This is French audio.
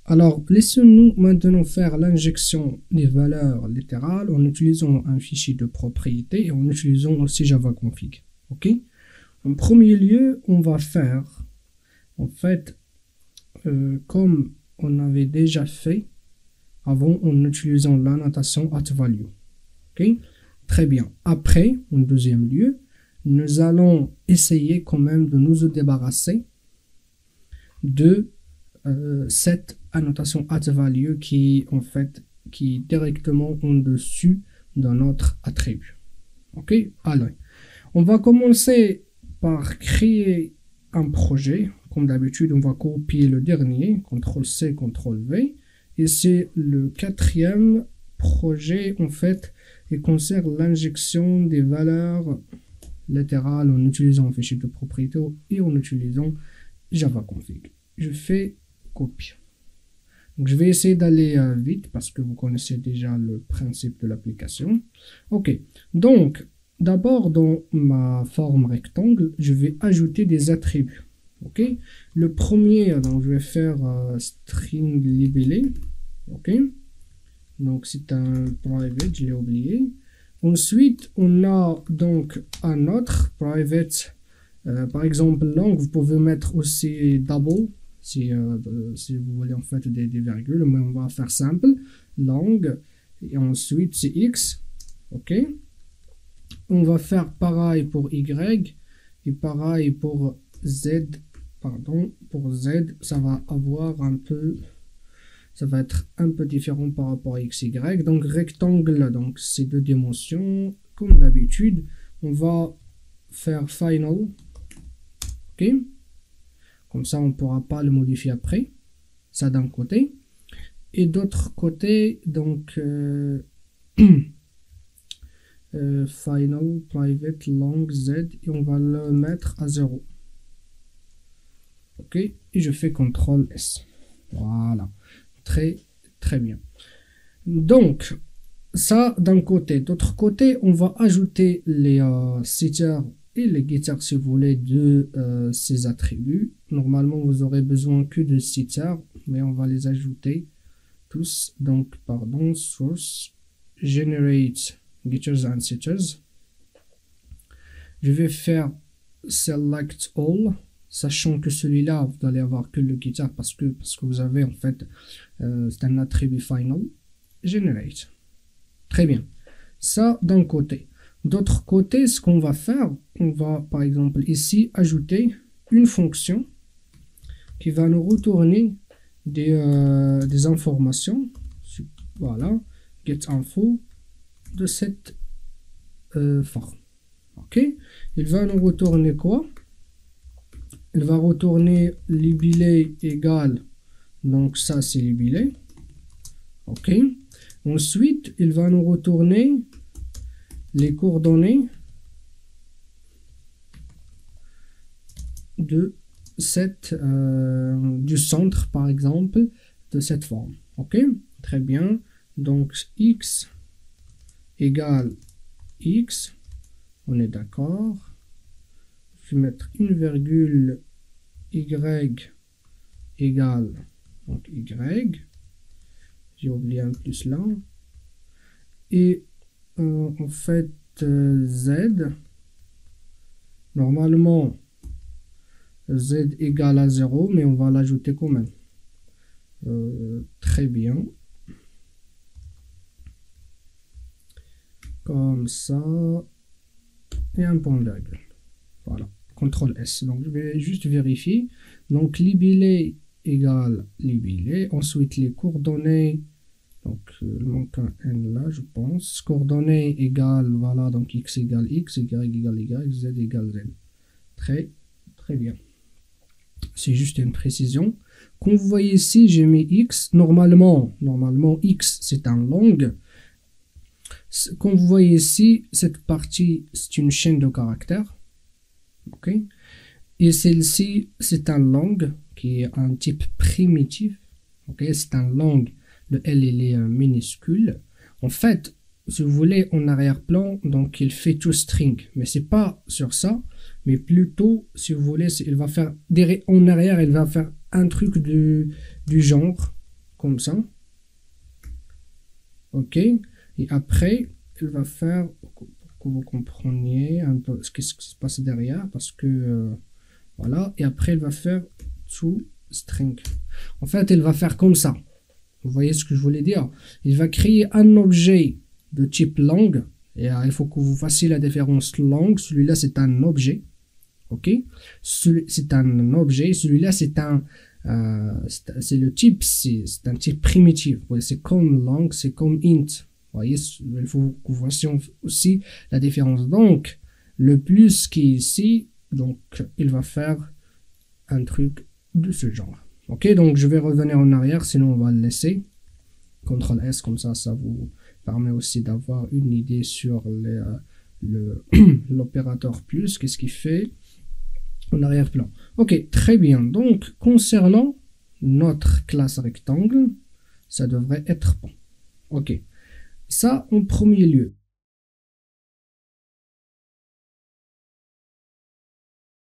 Alors, laissons-nous maintenant faire l'injection des valeurs littérales en utilisant un fichier de propriété et en utilisant aussi Java Config. Ok? En premier lieu, on va faire, en fait, comme on avait déjà fait avant en utilisant la notation @value. Ok? Très bien. Après, en deuxième lieu, nous allons essayer quand même de nous débarrasser de cette annotation @value qui en fait qui est directement en dessus de notre attribut. Ok, alors on va commencer par créer un projet. Comme d'habitude, on va copier le dernier, CTRL-C, CTRL-V, et c'est le quatrième projet en fait qui concerne l'injection des valeurs littérales en utilisant un fichier de propriété et en utilisant Java Config. Je fais copie. Donc, je vais essayer d'aller vite parce que vous connaissez déjà le principe de l'application. Ok, donc d'abord dans ma forme rectangle, je vais ajouter des attributs. Ok, le premier, donc je vais faire string libellé. Ok, donc c'est un private, je l'ai oublié. Ensuite, on a donc un autre private, par exemple long, vous pouvez mettre aussi double. Si vous voulez en fait des virgules, mais on va faire simple, long, et ensuite c'est x, ok. On va faire pareil pour y, et pareil pour z, pardon, pour z, ça va être un peu différent par rapport à x, y, donc rectangle, donc c'est deux dimensions, comme d'habitude, on va faire final, ok. Comme ça, on ne pourra pas le modifier après. Ça d'un côté. Et d'autre côté, donc, final, private, long, z. Et on va le mettre à 0. OK. Et je fais CTRL S. Voilà. Très, très bien. Donc, ça d'un côté. D'autre côté, on va ajouter les setters et les getters si vous voulez de ces attributs. Normalement vous aurez besoin que de setters, mais on va les ajouter tous. Donc pardon, source generate getters and setters. Je vais faire select all, sachant que celui-là vous allez avoir que le getter parce que vous avez en fait c'est un attribut final. Generate. Très bien. Ça d'un côté. D'autre côté, ce qu'on va faire, on va par exemple ici ajouter une fonction qui va nous retourner des informations. Voilà, getInfo de cette forme. Ok, il va nous retourner quoi? Il va retourner libellé égal, donc ça c'est libellé. Ok, ensuite il va nous retourner les coordonnées de cette du centre par exemple de cette forme. Ok, très bien. Donc x égale x, on est d'accord. Je vais mettre une virgule, y égale donc y, j'ai oublié un plus là, et en fait z, normalement z égale à 0, mais on va l'ajouter quand même. Très bien, comme ça, et un point virgule. Voilà, CTRL S. Donc je vais juste vérifier. Donc libellé égale libellé, ensuite les coordonnées. Donc, il manque un N là, je pense. Coordonnées égales, voilà, donc x égale x, y égale y, z égale z. Très, très bien. C'est juste une précision. Comme vous voyez ici, j'ai mis x. Normalement, x, c'est un long. Comme vous voyez ici, cette partie, c'est une chaîne de caractères. OK. Et celle-ci, c'est un long qui est un type primitif. OK, c'est un long. Le L il est minuscule. En fait, si vous voulez en arrière-plan, donc il fait tout string, mais c'est pas sur ça, mais plutôt si vous voulez, il va faire en arrière, il va faire un truc du genre comme ça. OK. Et après, il va faire, pour que vous compreniez un peu ce qui se passe derrière, parce que, voilà. Et après, il va faire toString. En fait, il va faire comme ça. Vous voyez ce que je voulais dire? Il va créer un objet de type langue. Et il faut que vous fassiez la différence langue. Celui-là, c'est un objet. OK? C'est un objet. Celui-là, c'est le type, c'est un type primitif. C'est comme langue, c'est comme int. Vous voyez, il faut que vous fassiez aussi la différence. Donc, le plus qui est ici, donc, il va faire un truc de ce genre. OK? Donc, je vais revenir en arrière, sinon on va le laisser. CTRL S, comme ça vous permet aussi d'avoir une idée sur l'opérateur plus, qu'est-ce qu'il fait en arrière-plan. Ok, très bien. Donc, concernant notre classe rectangle, ça devrait être bon. Ok, ça en premier lieu.